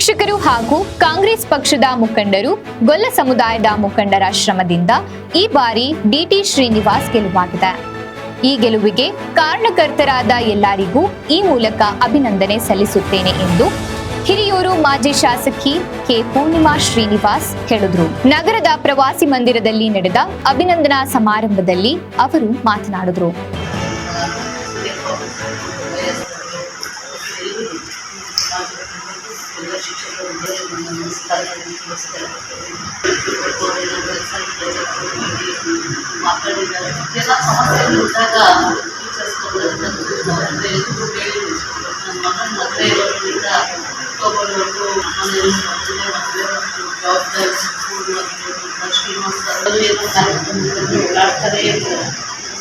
ಶಿಕ್ಷಕರು ಹಾಗೂ ಕಾಂಗ್ರೆಸ್ ಪಕ್ಷದ ಮುಖಂಡರು, ಗೊಲ್ಲ ಸಮುದಾಯದ ಮುಖಂಡರ ಶ್ರಮದಿಂದ ಈ ಬಾರಿ ಡಿಟಿ ಶ್ರೀನಿವಾಸ್ ಗೆಲುವಾಗಿದೆ. ಈ ಗೆಲುವಿಗೆ ಕಾರಣಕರ್ತರಾದ ಎಲ್ಲರಿಗೂ ಈ ಮೂಲಕ ಅಭಿನಂದನೆ ಸಲ್ಲಿಸುತ್ತೇನೆ ಎಂದು ಹಿರಿಯೂರು ಮಾಜಿ ಶಾಸಕಿ ಕೆ ಪೂರ್ಣಿಮಾ ಶ್ರೀನಿವಾಸ್ ಹೇಳಿದರು. ನಗರದ ಪ್ರವಾಸಿ ಮಂದಿರದಲ್ಲಿ ನಡೆದ ಅಭಿನಂದನಾ ಸಮಾರಂಭದಲ್ಲಿ ಅವರು ಮಾತನಾಡಿದರು.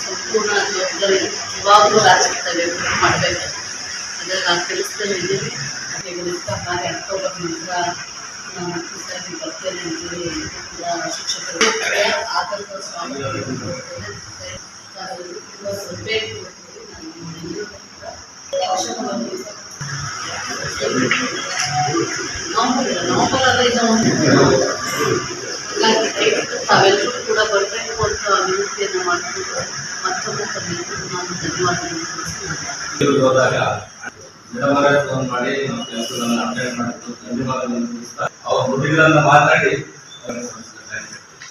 ಸಂಪೂರ್ಣ ಜವಾಬ್ದಾರಿ ಯಾವಾಗಲೂ ರಾಜಕೀಯ ಮಾಡಬೇಕು. ಅದನ್ನು ನಾನು ತಿಳಿಸ್ತೇನೆ. ಕಾರ್ಯ ಅಕ್ಟೋಬರ್ ನಂತರ ಬರ್ತೇನೆ ಅಂತೇಳಿ ಶಿಕ್ಷಕರು ಆತಂಕ ಸ್ವಾಮಿಗಳು ನವಂಬರ್ ತಾವೆಲ್ಲರೂ ಕೂಡ ಬರಬೇಕು ಅಂತ ವಿನಂತಿಯನ್ನು ಮಾಡಿಕೊಂಡು ಮತ್ತೊಮ್ಮೆ ತಮ್ಮೆಲ್ಲರಿಗೂ ನಾನು ಧನ್ಯವಾದಗಳನ್ನು ಫೋನ್ ಮಾಡಿ ಕೆಲಸಗಳನ್ನು ಅಪ್ಡೇಟ್ ಮಾಡಿದ್ರು. ಧನ್ಯವಾದಗಳನ್ನು ಅವ್ರು ಹುಡುಗರನ್ನ ಮಾತಾಡಿ